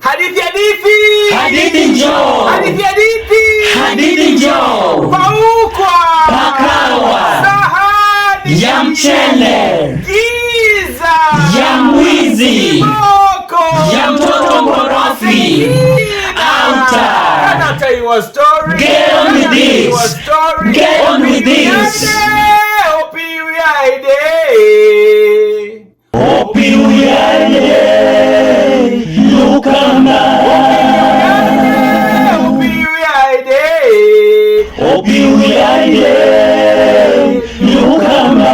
Hadithi hadithi. Hadithi njoo. Hadithi hadithi. Hadithi njoo. Paukwa. Pakawa. Sahani. Ya mchele. Giza. Ya mwizi. Moko. Ya mtoto mkorofi. Outer. Can I tell you a story? Get on with this. Get on with this. Opi uyade. Lukama. Opi uyade. Lukama.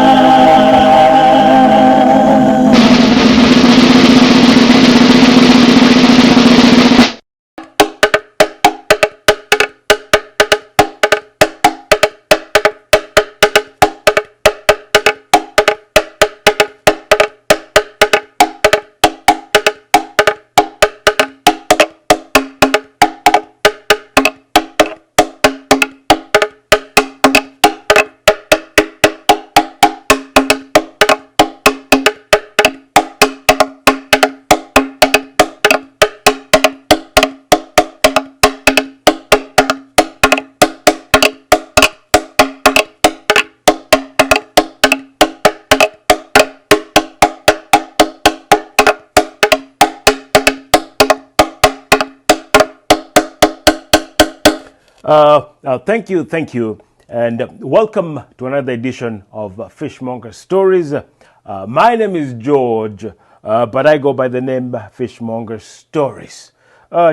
Thank you, and welcome to another edition of Fishmonger Stories. My name is George, but I go by the name Fishmonger Stories.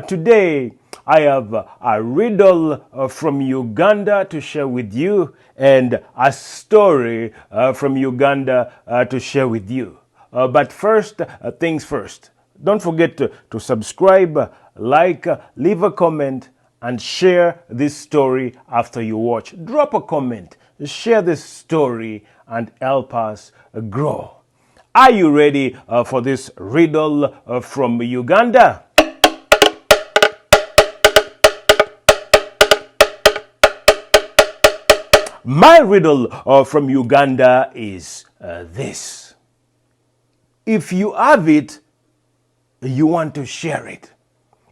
Today, I have a riddle from Uganda to share with you, and a story from Uganda to share with you. But first, things first. Don't forget to subscribe, like, leave a comment, and share this story after you watch. Drop a comment, share this story, and help us grow. Are you ready for this riddle from Uganda? My riddle from Uganda is this. If you have it, you want to share it.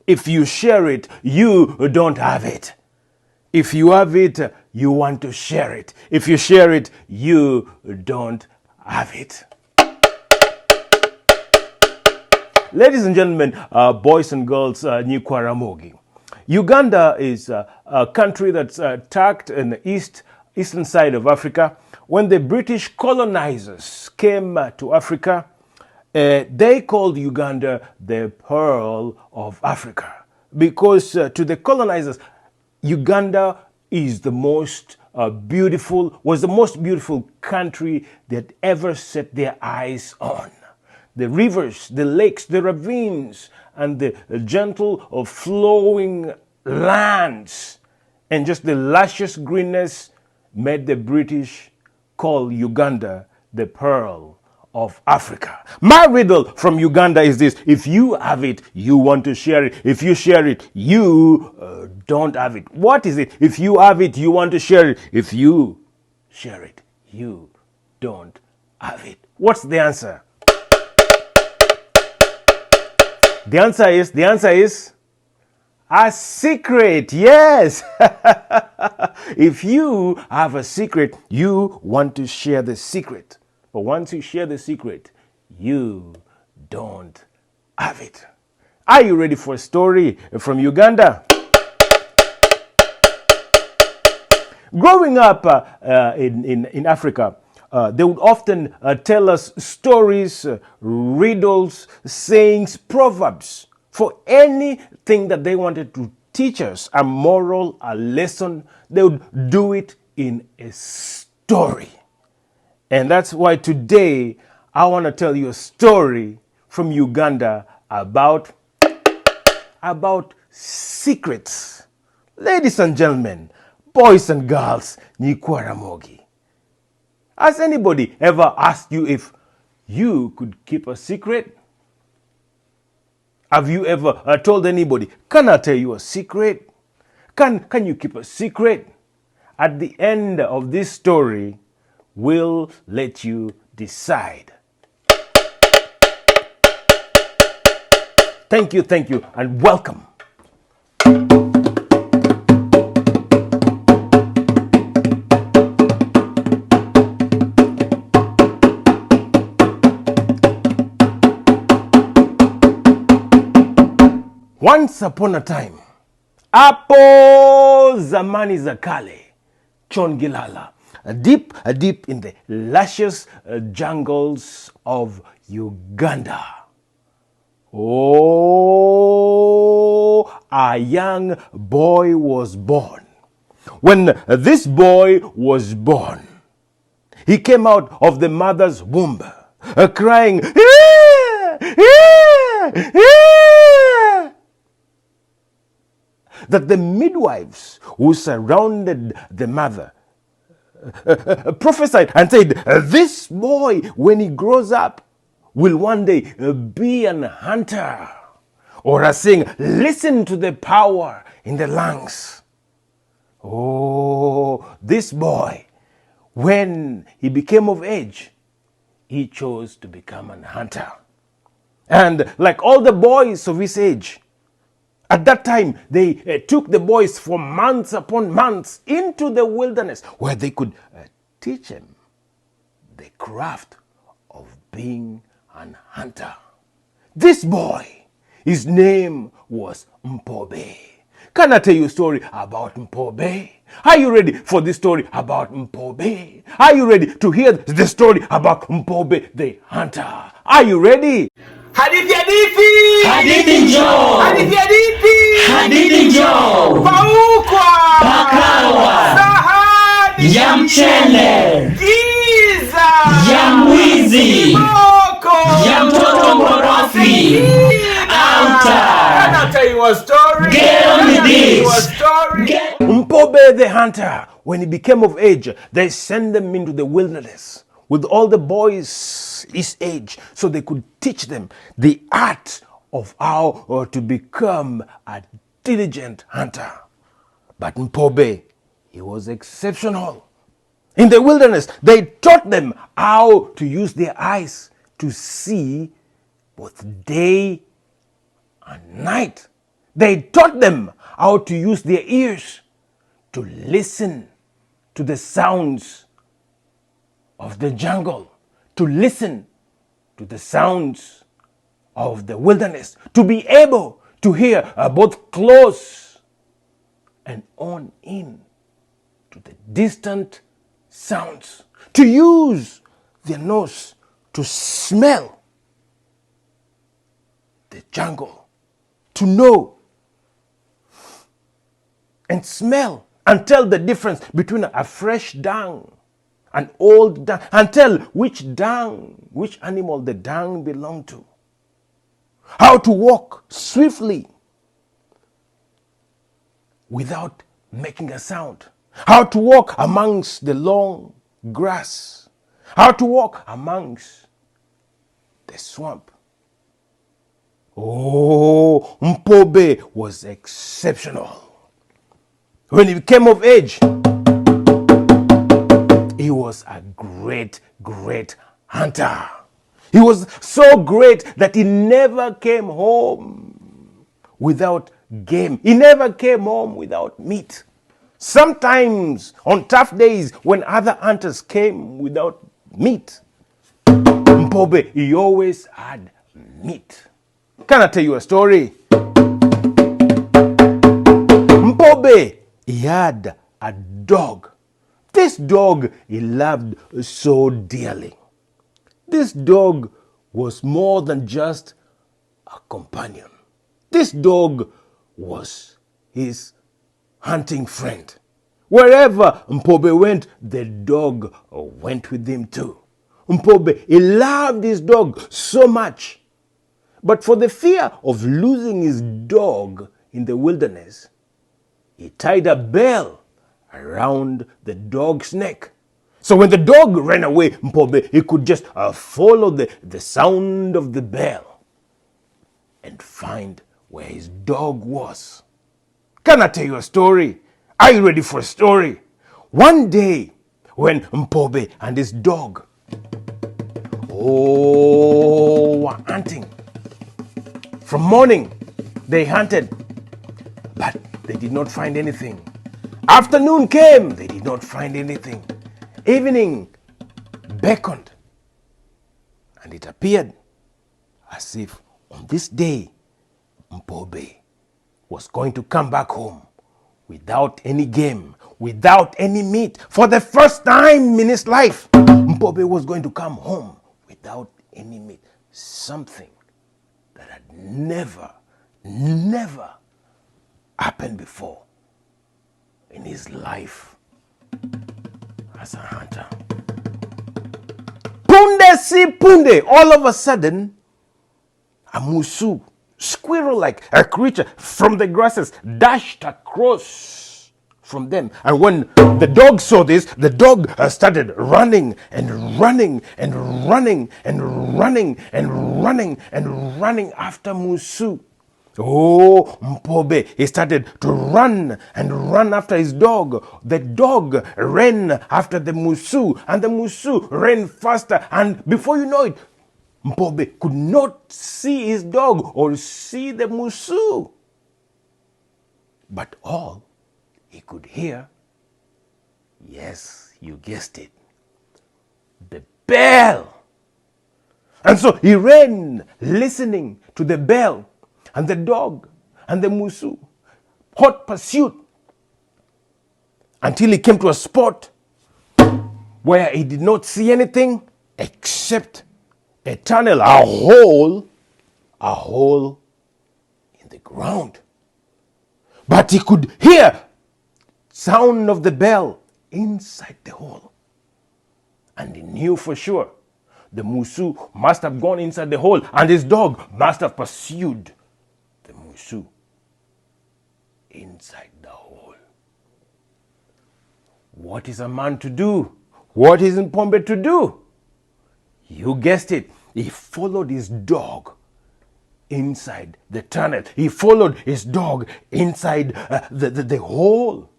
If you share it, you don't have it. If you have it, you want to share it. If you share it, you don't have it. Ladies and gentlemen, boys and girls, Nyikwaramogi. Uganda is a country that's tucked in the eastern side of Africa. When the British colonizers came to Africa, they called Uganda the Pearl of Africa because to the colonizers, Uganda is the most was the most beautiful country that ever set their eyes on. The rivers, the lakes, the ravines, and the gentle flowing lands, and just the luscious greenness made the British call Uganda the Pearl of Africa. My riddle from Uganda is this. If you have it, you want to share it. If you share it, you don't have it. What is it? If you have it, you want to share it. If you share it, you don't have it. What's the answer? The answer is a secret. Yes. If you have a secret, you want to share the secret. But once you share the secret, you don't have it. Are you ready for a story from Uganda? Growing up in Africa, they would often tell us stories, riddles, sayings, proverbs for anything that they wanted to teach us, a moral, a lesson. They would do it in a story. And that's why today I want to tell you a story from Uganda about secrets. Ladies and gentlemen, boys and girls, Nyikwaramogi. Has anybody ever asked you if you could keep a secret? Have you ever told anybody, can I tell you a secret? Can you keep a secret? At the end of this story, we'll let you decide. Thank you, and welcome. Once upon a time, hapo zamani za kale, Chongilala, deep in the luscious jungles of Uganda. Oh, a young boy was born. When this boy was born, he came out of the mother's womb, crying, that the midwives who surrounded the mother prophesied and said, this boy, when he grows up, will one day be an hunter. Or as saying, listen to the power in the lungs. Oh, this boy, when he became of age, he chose to become an hunter. And like all the boys of his age, at that time, they took the boys for months upon months into the wilderness where they could teach them the craft of being an hunter. This boy, his name was Mpobe. Can I tell you a story about Mpobe? Are you ready for this story about Mpobe? Are you ready to hear the story about Mpobe the hunter? Are you ready? Hadithi. Hadithi njoo. Hadithi njoo. Paukwa. Pakawa. Sahani. Ya mchele. Giza. Ya mwizi. Moko. Ya mtoto mkorofi. Outa. Can I tell you a story? Get on with this. Mpobe the hunter, when he became of age, they sent them into the wilderness with all the boys his age so they could teach them the art of how to become a diligent hunter. But Mpobe, he was exceptional. In the wilderness, they taught them how to use their eyes to see both day and night. They taught them how to use their ears to listen to the sounds of the jungle, to listen to the sounds of the wilderness, to be able to hear both close and on in to the distant sounds, to use their nose to smell the jungle, to know and smell and tell the difference between a fresh dung, an old dung, and tell which animal the dung belonged to. How to walk swiftly without making a sound. How to walk amongst the long grass. How to walk amongst the swamp. Oh, Mpobe was exceptional. When he came of age, he was a great hunter. He was so great that he never came home without game. He never came home without meat. Sometimes on tough days when other hunters came without meat, Mpobe, he always had meat. Can I tell you a story? Mpobe, he had a dog. This dog he loved so dearly. This dog was more than just a companion. This dog was his hunting friend. Wherever Mpobe went, the dog went with him too. Mpobe, he loved his dog so much. But for the fear of losing his dog in the wilderness, he tied a bell around the dog's neck. So when the dog ran away, Mpobe, he could just follow the sound of the bell and find where his dog was. Can I tell you a story? Are you ready for a story? One day, when Mpobe and his dog were hunting From morning, they hunted, but they did not find anything. Afternoon came, they did not find anything. Evening beckoned, and it appeared as if on this day, Mpobe was going to come back home without any game, without any meat. For the first time in his life, Mpobe was going to come home without any meat. Something that had never happened before in his life as a hunter. Punde si punde, all of a sudden, a musu, squirrel-like a creature from the grasses, dashed across from them. And when the dog saw this, the dog started running and running and running and running and running and running after Musu. Oh, Mpobe, he started to run and run after his dog. The dog ran after the Musu, and the Musu ran faster. And before you know it, Mpobe could not see his dog or see the Musu. But all he could hear, yes, you guessed it, the bell. And so he ran listening to the bell, and the dog and the Musu, hot pursuit, until he came to a spot where he did not see anything except a tunnel, a hole in the ground. But he could hear sound of the bell inside the hole. And he knew for sure the Musu must have gone inside the hole, and his dog must have pursued the Musu inside the hole. What is a man to do? What is Mpobe to do? You guessed it. He followed his dog inside the tunnel. He followed his dog inside the hole.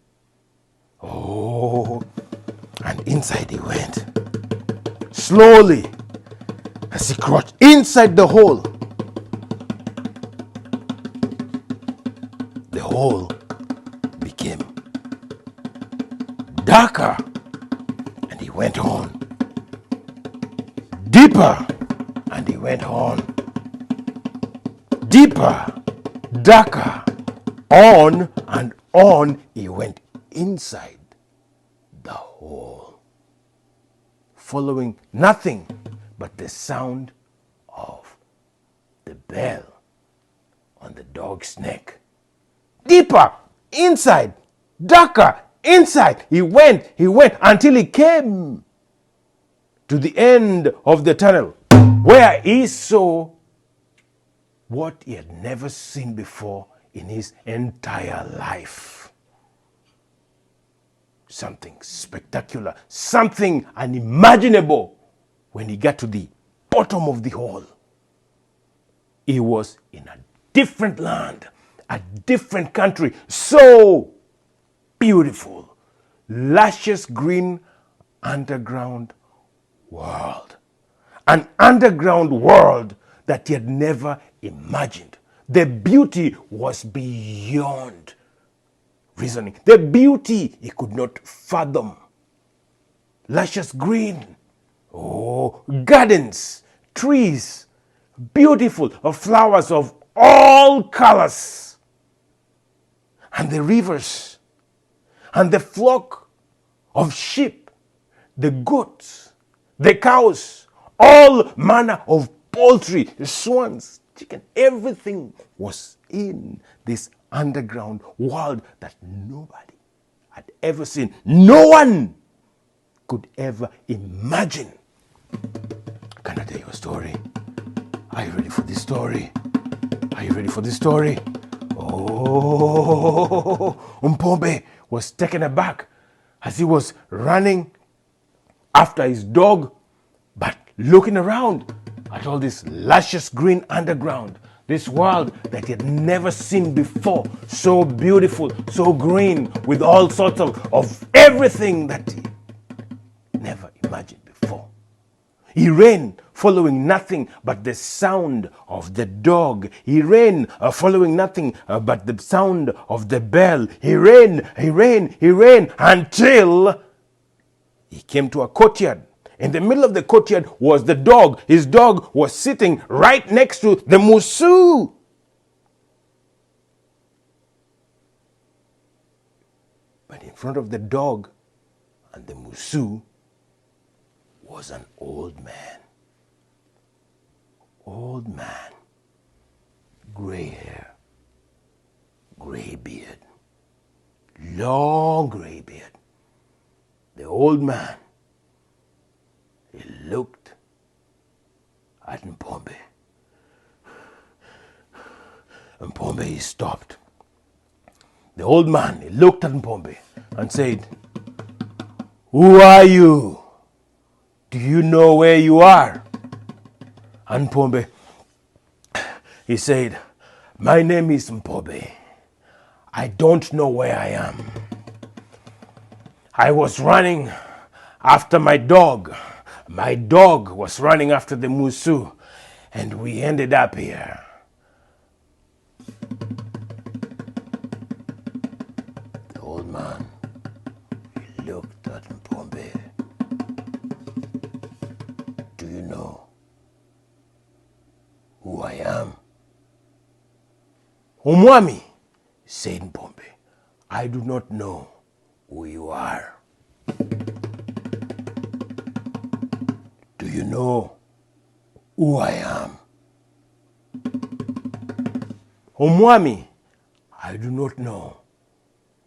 Oh, and inside he went. Slowly, as he crouched inside the hole became darker, and he went on. Deeper, and he went on. Deeper, darker, on and on he went inside the hole, following nothing but the sound of the bell on the dog's neck. Deeper, inside, darker, inside he went until he came to the end of the tunnel, where he saw what he had never seen before in his entire life. Something spectacular, something unimaginable. When he got to the bottom of the hole, he was in a different land, a different country, so beautiful, luscious green underground world. An underground world that he had never imagined. The beauty was beyond reasoning. The beauty he could not fathom. Luscious green. Oh, gardens, trees, beautiful flowers of all colors. And the rivers, and the flock of sheep, the goats, the cows, all manner of poultry, swans, chicken, everything was in this underground world that nobody had ever seen. No one could ever imagine. Can I tell you a story? Are you ready for this story? Are you ready for this story? Oh, Mpobe was taken aback as he was running after his dog, but looking around at all this luscious green underground, this world that he had never seen before, so beautiful, so green, with all sorts of everything that he never imagined before. He ran for following nothing but the sound of the dog. He ran, following nothing but the sound of the bell. He ran until he came to a courtyard. In the middle of the courtyard was the dog. His dog was sitting right next to the musu. But in front of the dog and the musu was an old man. Old man. Gray hair. Gray beard. Long gray beard. The old man, he looked at Mpobe. Mpobe, he stopped. The old man, he looked at Mpobe and said, "Who are you? Do you know where you are?" And Mpobe, he said, "My name is Mpobe. I don't know where I am. I was running after my dog. My dog was running after the musu, and we ended up here." The old man, he looked at Mpobe. "Do you know who I am?" "Umwami," said Mpobe, "I do not know who you are." "Do you know who I am?" "Omwami, I do not know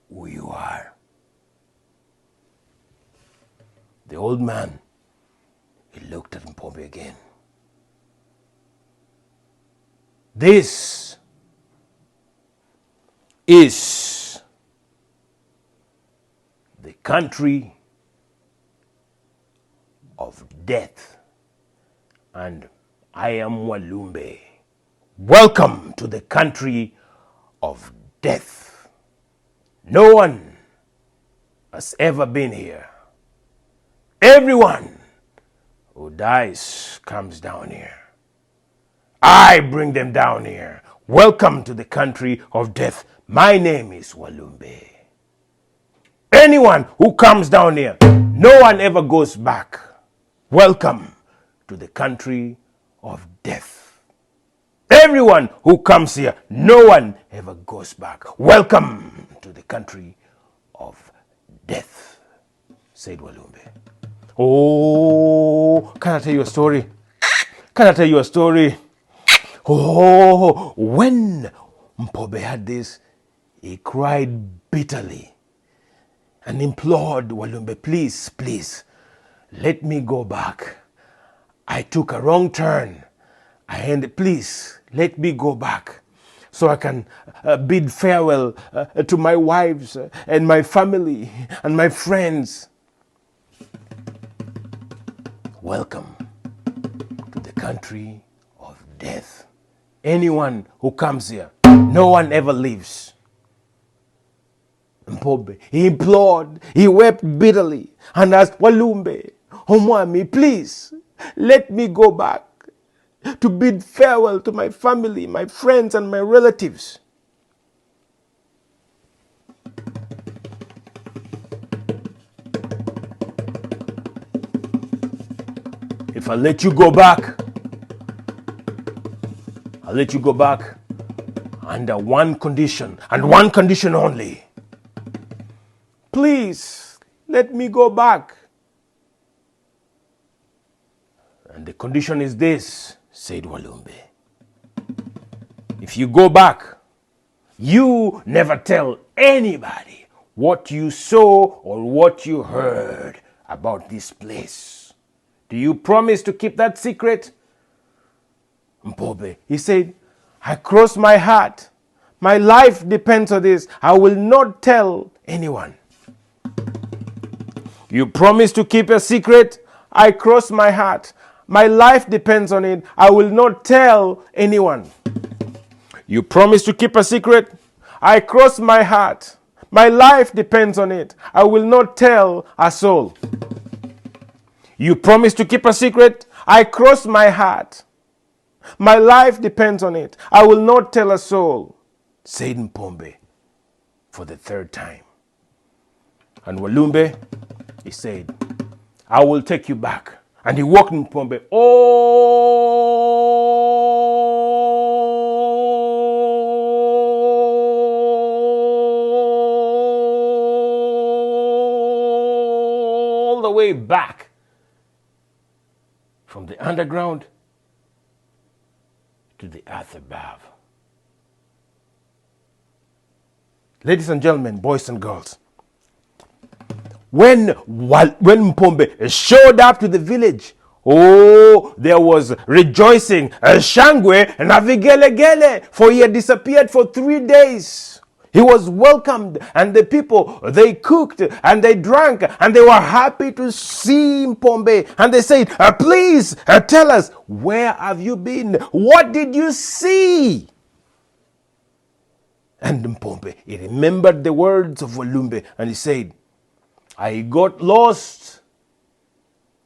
who you are." The old man, he looked at Mpobe again. "This is the country of death, and I am Walumbe. Welcome to the country of death. No one has ever been here. Everyone who dies comes down here. I bring them down here. Welcome to the country of death. My name is Walumbe. Anyone who comes down here, no one ever goes back. Welcome to the country of death. Everyone who comes here, no one ever goes back. Welcome to the country of death," said Walumbe. "Oh, can I tell you a story? Can I tell you a story? Oh, when Mpobe had this, he cried bitterly and implored Walumbe, "Please, please, let me go back. I took a wrong turn. And please, let me go back so I can bid farewell to my wives and my family and my friends." Welcome to the country of death. Anyone who comes here, no one ever leaves. Mpobe, he implored, he wept bitterly and asked Walumbe, "Omwami, please, let me go back to bid farewell to my family, my friends, and my relatives." "If I let you go back, I'll let you go back under one condition, and one condition only. Please, let me go back." "And the condition is this," said Walumbe. "If you go back, you never tell anybody what you saw or what you heard about this place. Do you promise to keep that secret?" Mpobe, he said, "I cross my heart. My life depends on this. I will not tell anyone." "You promise to keep a secret?" "I cross my heart. My life depends on it. I will not tell anyone." "You promise to keep a secret?" "I cross my heart. My life depends on it. I will not tell a soul." "You promise to keep a secret?" I cross my heart. My life depends on it. I will not tell a soul, said Mpombe for the third time. And Walumbe, he said, I will take you back. And he walked Mpombe all the way back from the underground to the earth above. Ladies and gentlemen, boys and girls, when Mpombe showed up to the village, oh, there was rejoicing, shangwe, and avigelegele, for he had disappeared for 3 days. He was welcomed, and the people, they cooked and they drank, and they were happy to see Mpombe. And they said, please tell us, where have you been? What did you see? And Mpombe, he remembered the words of Walumbe, and he said, I got lost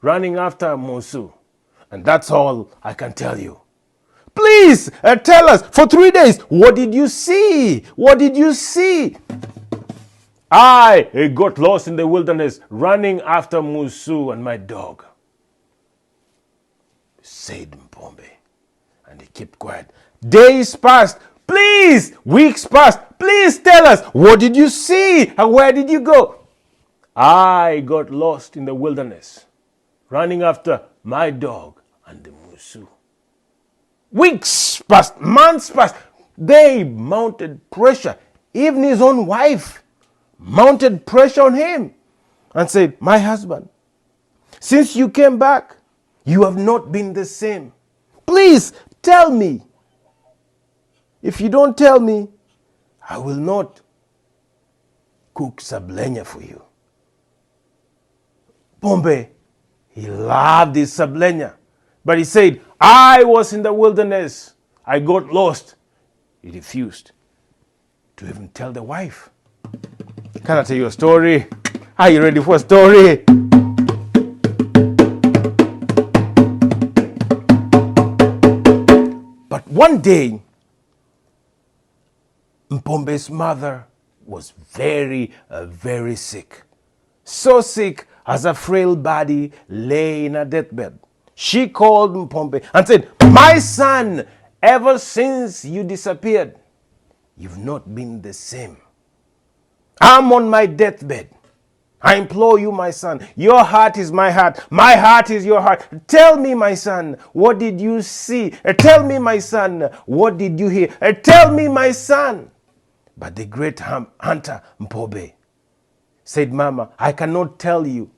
running after Musu. And that's all I can tell you. Please tell us, for 3 days, what did you see? What did you see? I got lost in the wilderness running after Musu and my dog, said Mpombe. And he kept quiet. Days passed. Please, weeks passed. Please tell us, what did you see? And where did you go? I got lost in the wilderness, running after my dog and the Musu. Weeks passed, months passed. They mounted pressure. Even his own wife mounted pressure on him and said, my husband, since you came back, you have not been the same. Please tell me. If you don't tell me, I will not cook sablenya for you. Mpombe, he loved his sablenya, but he said, I was in the wilderness. I got lost. He refused to even tell the wife. Can I tell you a story? Are you ready for a story? But one day, Mpombe's mother was very, very sick. So sick as a frail body lay in a deathbed. She called Mpombe and said, my son, ever since you disappeared, you've not been the same. I'm on my deathbed. I implore you, my son, your heart is my heart is your heart. Tell me, my son, what did you see? Tell me, my son, what did you hear? Tell me, my son. But the great hunter, Mpombe, said, Mama, I cannot tell you.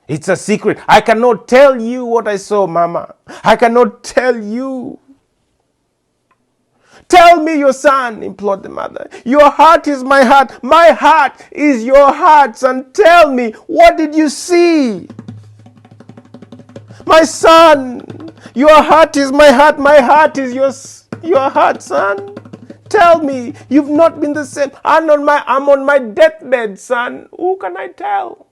It's a secret. I cannot tell you what I saw, Mama. I cannot tell you. Tell me, your son, implored the mother. Your heart is my heart is your heart, son. Tell me, what did you see? My son, your heart is my heart is your heart, son. Tell me, you've not been the same. I'm on my deathbed, son. Who can I tell?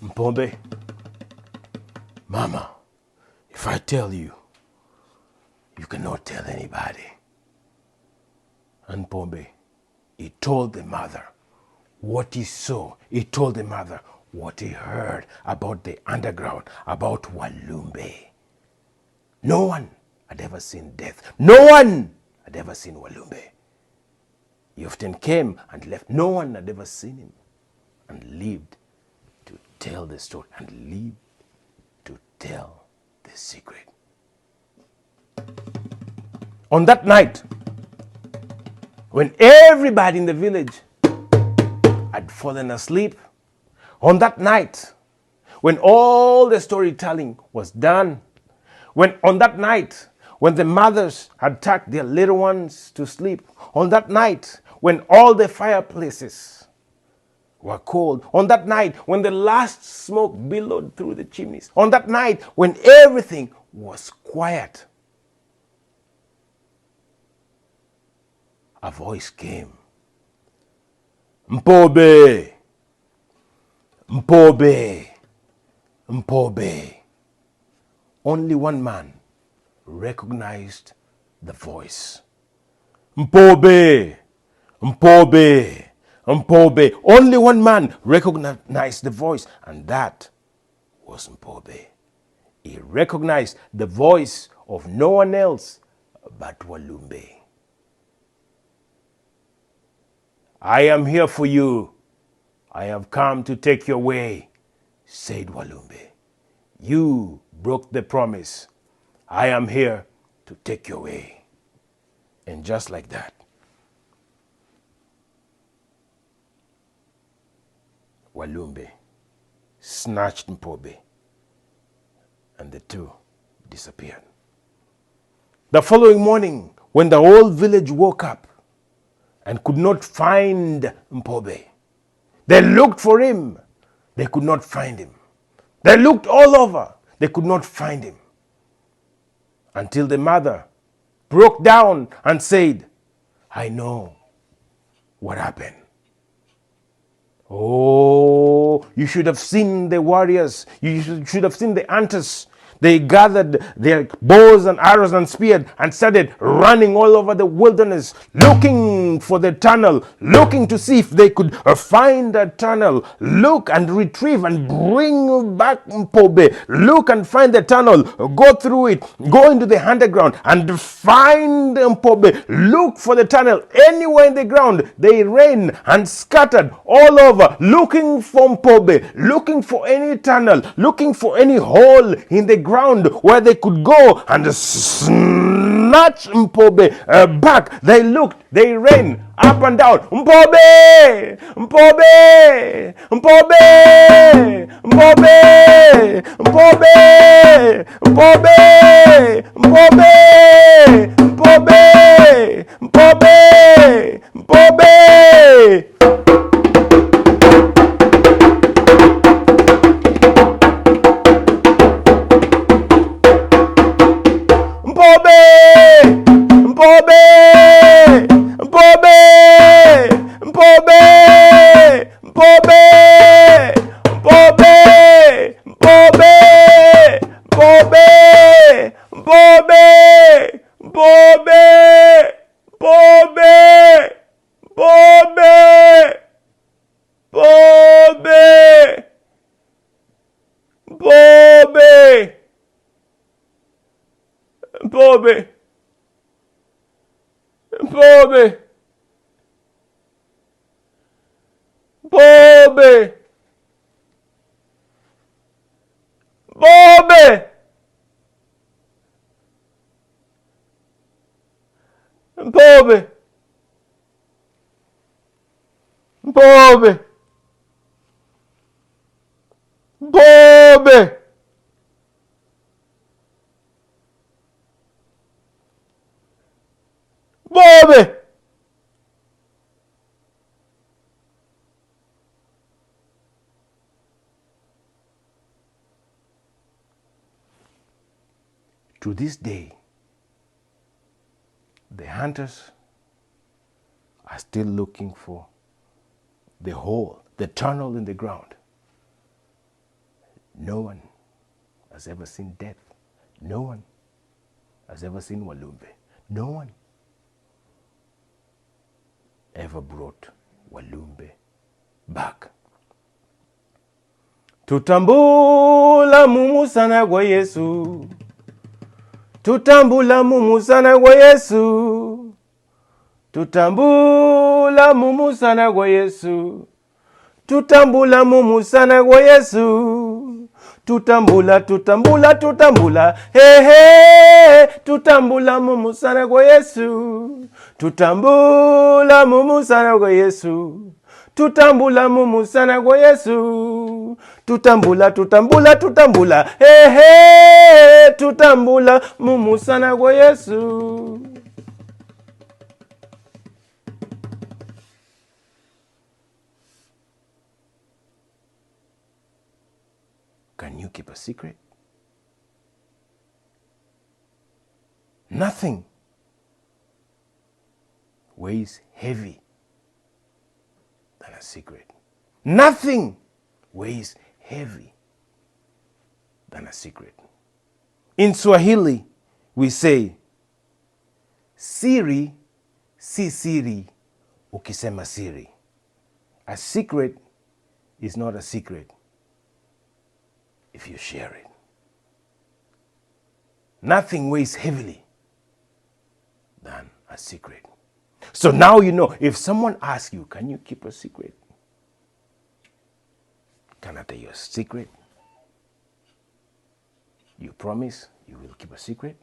Mpombe, Mama, if I tell you, you cannot tell anybody. And Mpombe, he told the mother what he saw. He told the mother what he heard about the underground, about Walumbe. No one had ever seen death. No one had ever seen Walumbe. He often came and left. No one had ever seen him and lived to tell the story and lived to tell the secret. On that night, when everybody in the village had fallen asleep, on that night, when all the storytelling was done, on that night, when the mothers had tucked their little ones to sleep, on that night, when all the fireplaces were cold. On that night when the last smoke billowed through the chimneys. On that night when everything was quiet. A voice came. Mpobe, Mpobe, Mpobe. Only one man recognized the voice. Mpobe, Mpobe, Mpobe. Only one man recognized the voice, and that was Mpobe. He recognized the voice of no one else but Walumbe. I am here for you. I have come to take your way, said Walumbe. You broke the promise. I am here to take your way. And just like that, Walumbe snatched Mpobe, and the two disappeared. The following morning, when the whole village woke up and could not find Mpobe, they looked for him. They could not find him. They looked all over. They could not find him. Until the mother broke down and said, I know what happened. Oh, you should have seen the warriors. You should have seen the hunters. They gathered their bows and arrows and spears and started running all over the wilderness, looking for the tunnel, looking to see if they could find a tunnel. Look and retrieve and bring back Mpobe. Look and find the tunnel. Go through it. Go into the underground and find Mpobe. Look for the tunnel anywhere in the ground. They ran and scattered all over, looking for Mpobe, looking for any tunnel, looking for any hole in the ground where they could go and snatch Mpobe back. They looked, they ran up and down. Mpobe! Mpobe! Mpobe! Mpobe! Mpobe! Mpobe! Mpobe! Mpobe! Mpobe! Mpobe! Mpobe! Mpobe! Mpobe! Mpobe! Mpobe! Mpobe! Mpobe! Mpobe! To this day, the hunters are still looking for the hole, the tunnel in the ground. No one has ever seen death. No one has ever seen Walumbe. No one ever brought Walumbe back. Tutambula mumusana gwa Yesu. Tutambula mumusana gwa Yesu. Tutambula mumusana gwa Yesu. Tutambula mumusana gwa Yesu. Tutambula, tutambula, tutambula. Hey, hey. Tutambula mumusana gwa Yesu. Tutambula mumusana gwa Yesu. Tutambula mumusana gwa Yesu. Tutambula, tutambula, tutambula. Hey, hey. Tutambula mumusana gwa Yesu. keep a secret? Nothing weighs heavy than a secret. Nothing weighs heavy than a secret. In Swahili, we say, siri si siri ukisema siri. A secret is not a secret if you share it. Nothing weighs heavily than a secret. So now you know, if someone asks you, can you keep a secret? Can I tell you a secret? You promise you will keep a secret?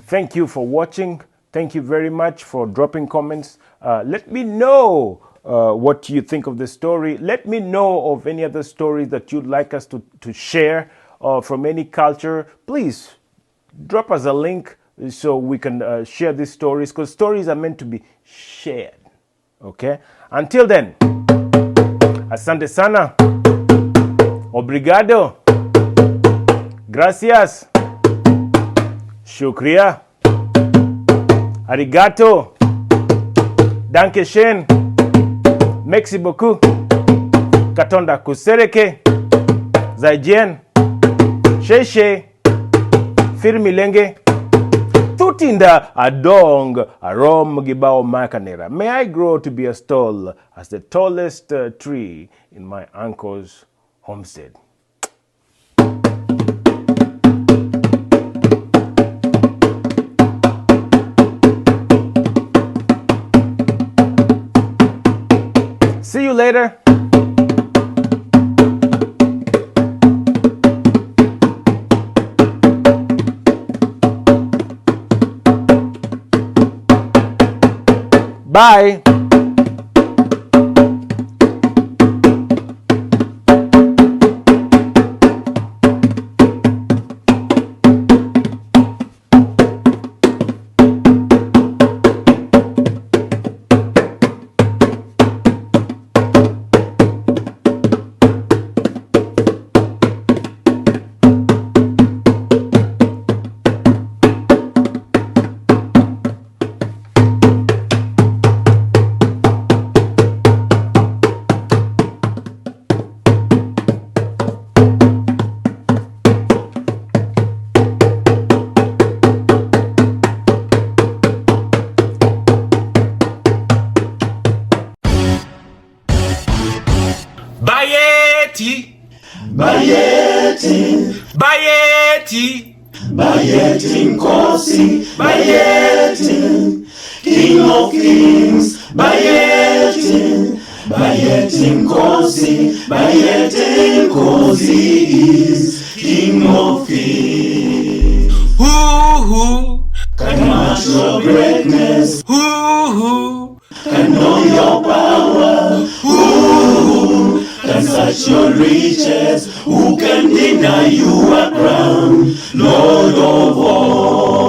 Thank you for watching. Thank you very much for dropping comments. Let me know what you think of the story. Let me know of any other stories that you'd like us to share from any culture. Please drop us a link so we can share these stories, because stories are meant to be shared. Okay? Until then, asante sana. Obrigado. Gracias. Shukriya. Arigato. Danke schön. Merci beaucoup. Katonda kusereke. Zaijian. Sheshe. Firmilenge. Tutinda adong arom gibao makanera. May I grow to be as tall as the tallest tree in my uncle's homestead. See you later. Bye. Bayeti. Bayeti, Bayeti. Bayeti Nkosi, Bayeti, King of Kings, Bayeti, Bayeti Nkosi, Bayeti Nkosi is King of Kings. Who Can match your greatness, who can know your power, who can search your riches, who can deny you a crown, Lord of all.